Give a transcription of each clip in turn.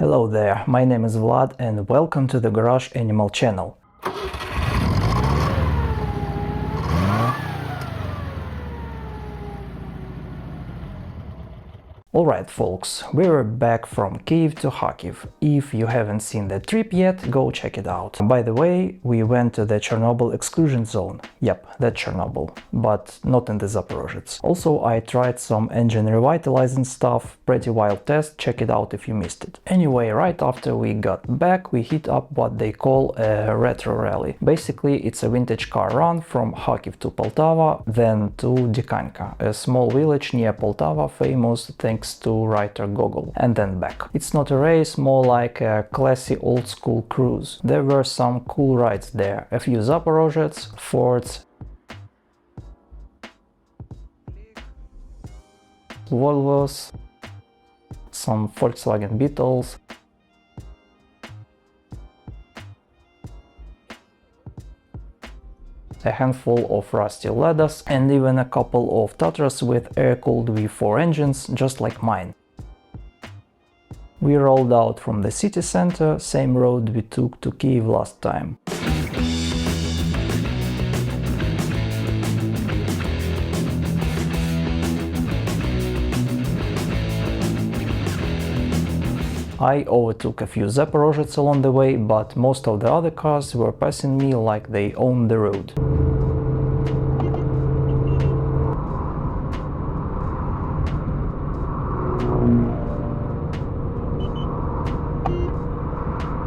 Hello there, my name is Vlad and welcome to the Garage Animal channel. Alright folks, we're back from Kiev to Kharkiv. If you haven't seen that trip yet, go check it out. By the way, we went to the Chernobyl exclusion zone. Yep, that's Chernobyl, but not in the Zaporozhets. Also, I tried some engine revitalizing stuff, pretty wild test, check it out if you missed it. Anyway, right after we got back, we hit up what they call a retro rally. Basically, it's a vintage car run from Kharkiv to Poltava, then to Dikanka, a small village near Poltava famous thanks to writer Gogol, and then back. It's not a race, more like a classy old school cruise. There were some cool rides there, a few Zaporozhets, Fords, Volvos, some Volkswagen Beetles, a handful of rusty Ladas, and even a couple of Tatras with air-cooled V4 engines, just like mine. We rolled out from the city center, same road we took to Kiev last time. I overtook a few Zaporozhets along the way, but most of the other cars were passing me like they owned the road.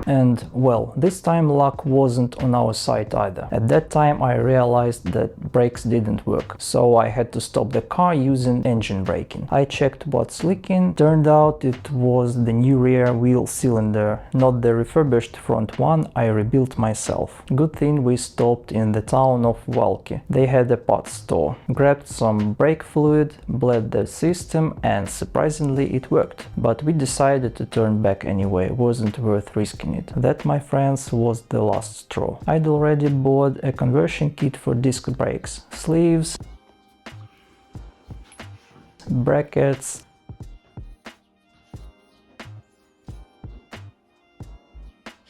And, well, this time luck wasn't on our side either. At that time I realized that brakes didn't work, so I had to stop the car using engine braking. I checked what's leaking, turned out it was the new rear wheel cylinder, not the refurbished front one I rebuilt myself. Good thing we stopped in the town of Valky. They had a parts store. Grabbed some brake fluid, bled the system, and surprisingly it worked. But we decided to turn back anyway, wasn't worth risking it. That, my friends, was the last straw. I'd already bought a conversion kit for disc brakes, sleeves, brackets,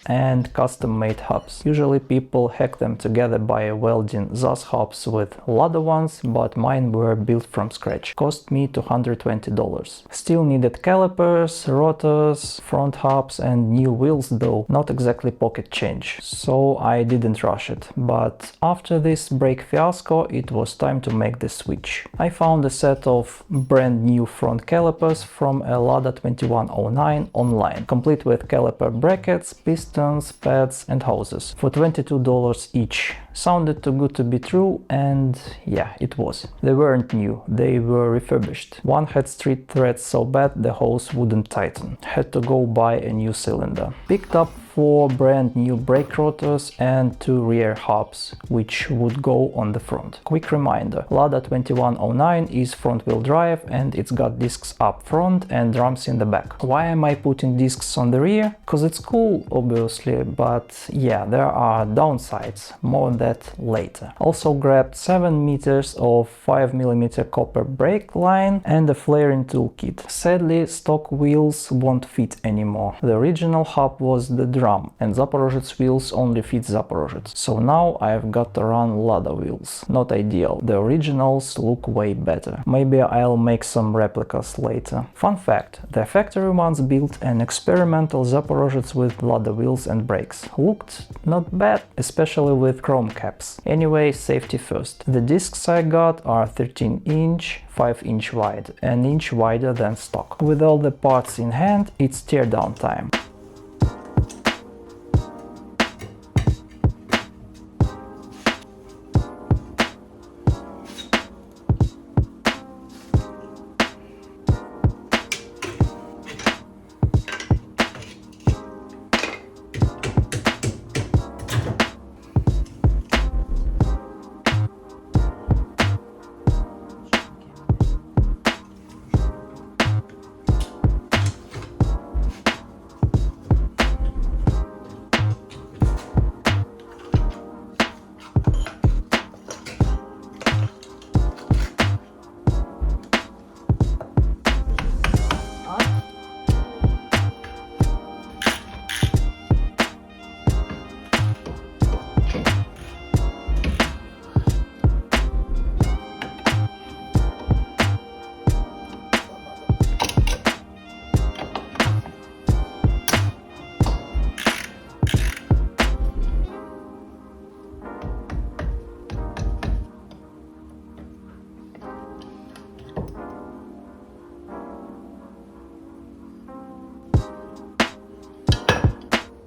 and custom-made hubs. Usually people hack them together by welding ZAS hubs with Lada ones, but mine were built from scratch. Cost me $220. Still needed calipers, rotors, front hubs and new wheels, though not exactly pocket change, so I didn't rush it. But after this brake fiasco, it was time to make the switch. I found a set of brand new front calipers from a Lada 2109 online, complete with caliper brackets, pistons, pads and hoses, for $22 each. Sounded too good to be true, and yeah, it was. They weren't new, they were refurbished. One had street threads so bad the hose wouldn't tighten. Had to go buy a new cylinder. Picked up 4 brand new brake rotors and 2 rear hubs, which would go on the front. Quick reminder, Lada 2109 is front-wheel drive and it's got discs up front and drums in the back. Why am I putting discs on the rear? Cause it's cool, obviously, but yeah, there are downsides, more on that later. Also grabbed 7 meters of 5mm copper brake line and a flaring toolkit. Sadly, stock wheels won't fit anymore. The original hub was the drum, and Zaporozhets wheels only fit Zaporozhets. So now I've got to run Lada wheels. Not ideal, the originals look way better. Maybe I'll make some replicas later. Fun fact, the factory ones built an experimental Zaporozhets with Lada wheels and brakes. Looked not bad, especially with chrome caps. Anyway, safety first. The discs I got are 13-inch, 5-inch wide, an inch wider than stock. With all the parts in hand, it's teardown time.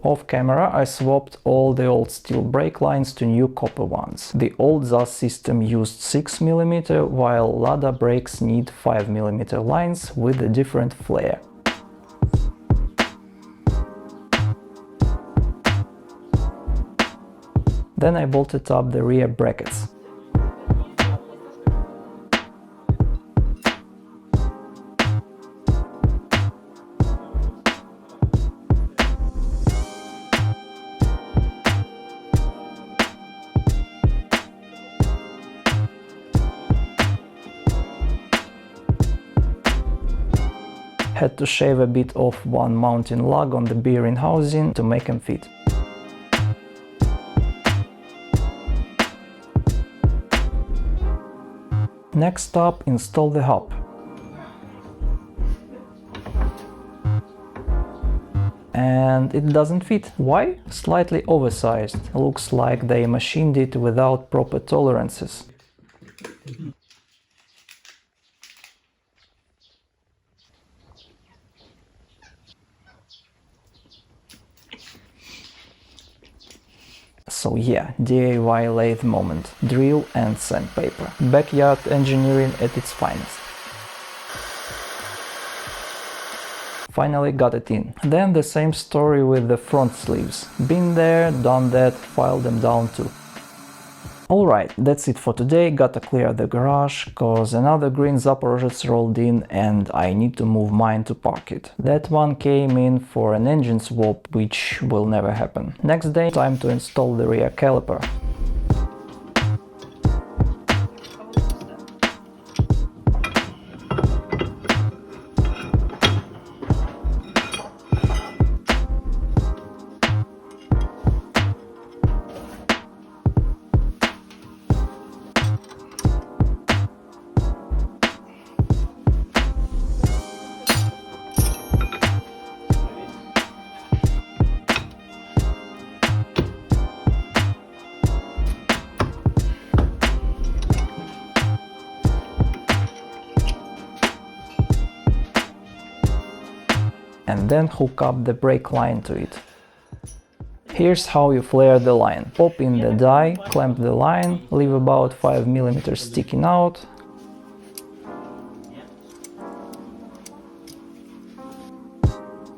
Off camera, I swapped all the old steel brake lines to new copper ones. The old ZAS system used 6mm, while Lada brakes need 5mm lines with a different flare. Then I bolted up the rear brackets. Had to shave a bit off one mounting lug on the bearing housing to make them fit. Next up, install the hub. And it doesn't fit. Why? Slightly oversized. Looks like they machined it without proper tolerances. So yeah, DIY lathe moment. Drill and sandpaper. Backyard engineering at its finest. Finally got it in. Then the same story with the front sleeves. Been there, done that, filed them down too. Alright, that's it for today. Gotta clear the garage, cause another green Zaporozhets rolled in and I need to move mine to park it. That one came in for an engine swap, which will never happen. Next day, time to install the rear caliper. And then hook up the brake line to it. Here's how you flare the line. Pop in the die, clamp the line, leave about 5mm sticking out.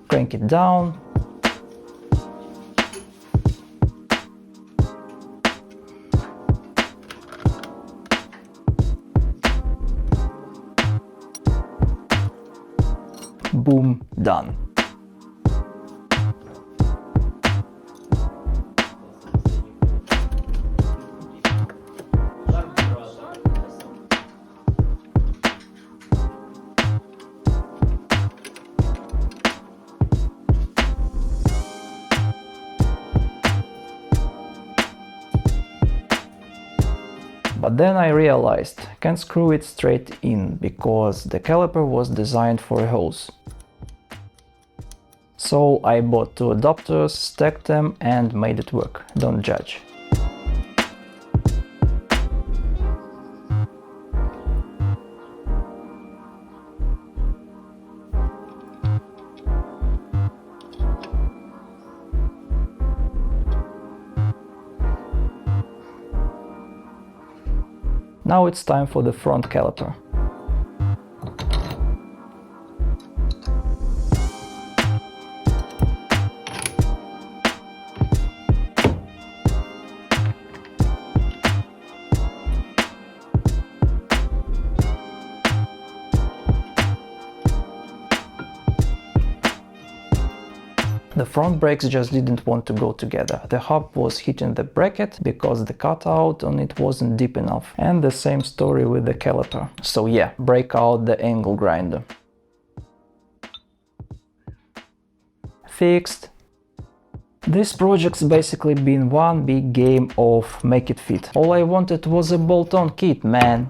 Crank it down. Boom, done. But then I realized I can't screw it straight in because the caliper was designed for a hose. So I bought two adapters, stacked them and made it work. Don't judge. Now it's time for the front caliper. The front brakes just didn't want to go together. The hub was hitting the bracket because the cutout on it wasn't deep enough. And the same story with the caliper. So yeah, break out the angle grinder. Fixed. This project's basically been one big game of make it fit. All I wanted was a bolt-on kit, man.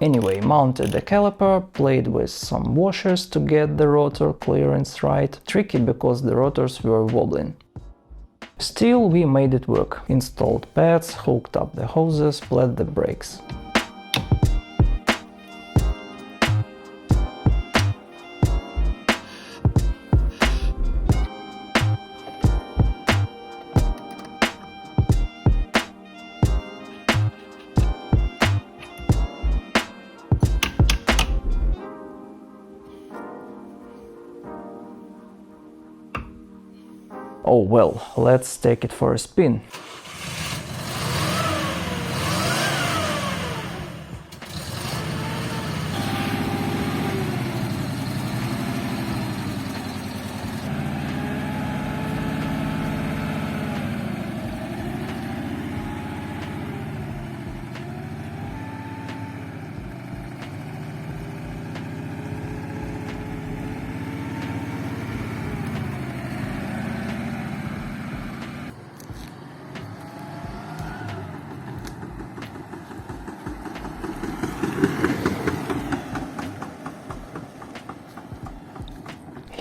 Anyway, mounted the caliper, played with some washers to get the rotor clearance right. Tricky because the rotors were wobbling. Still, we made it work. Installed pads, hooked up the hoses, bled the brakes. Oh well, let's take it for a spin.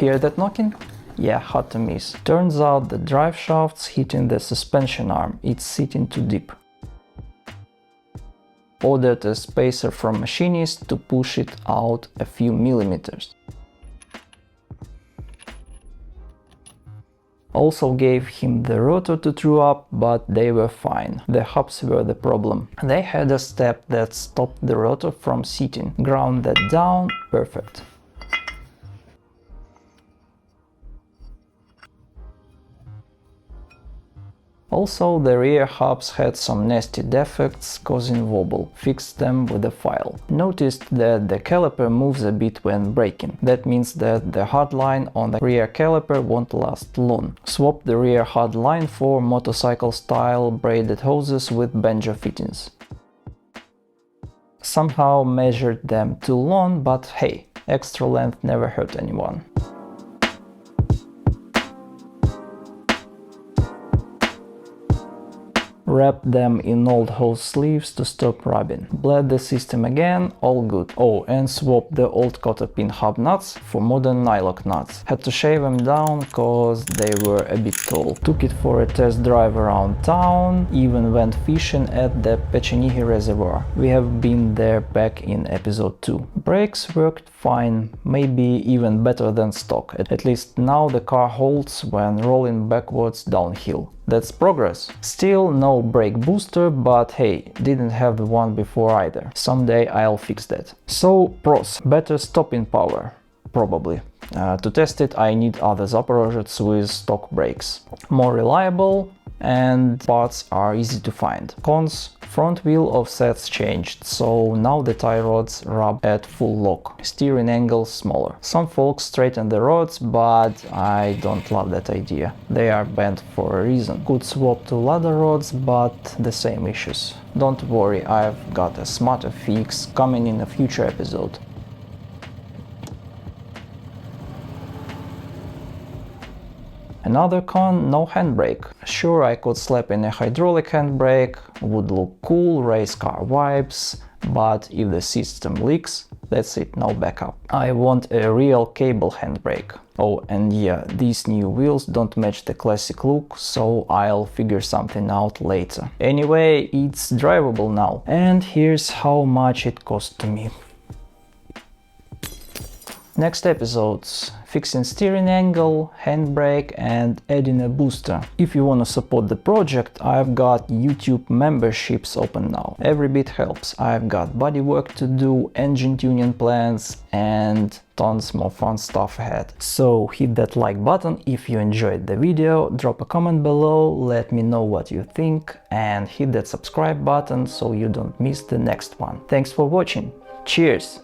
Hear that knocking? Yeah, hard to miss. Turns out the drive shaft's hitting the suspension arm, it's sitting too deep. Ordered a spacer from machinist to push it out a few millimeters. Also gave him the rotor to true up, but they were fine. The hubs were the problem. They had a step that stopped the rotor from seating. Ground that down, perfect. Also, the rear hubs had some nasty defects causing wobble. Fixed them with a file. Noticed that the caliper moves a bit when braking. That means that the hard line on the rear caliper won't last long. Swapped the rear hard line for motorcycle style braided hoses with banjo fittings. Somehow measured them too long, but hey, extra length never hurt anyone. Wrapped them in old hose sleeves to stop rubbing. Bled the system again, all good. Oh, and swapped the old cotter pin hub nuts for modern nylock nuts. Had to shave them down cause they were a bit tall. Took it for a test drive around town, even went fishing at the Pechenihi reservoir. We have been there back in episode 2. Brakes worked fine, maybe even better than stock. At least now the car holds when rolling backwards downhill. That's progress. Still no brake booster, but hey, didn't have the one before either. Someday I'll fix that. So, pros. Better stopping power. Probably. To test it I need other Zaporozhets with stock brakes. More reliable and parts are easy to find. Cons. Front wheel offsets changed, so now the tie rods rub at full lock. Steering angle smaller. Some folks straighten the rods, but I don't love that idea. They are bent for a reason. Could swap to Lada rods, but the same issues. Don't worry, I've got a smarter fix coming in a future episode. Another con, no handbrake. Sure, I could slap in a hydraulic handbrake, would look cool, race car vibes, but if the system leaks, that's it, no backup. I want a real cable handbrake. Oh, and yeah, these new wheels don't match the classic look, so I'll figure something out later. Anyway, it's drivable now. And here's how much it cost to me. Next episodes: fixing steering angle, handbrake and adding a booster. If you wanna support the project, I've got YouTube memberships open now. Every bit helps. I've got bodywork to do, engine tuning plans and tons more fun stuff ahead. So hit that like button if you enjoyed the video, drop a comment below, let me know what you think, and hit that subscribe button so you don't miss the next one. Thanks for watching. Cheers!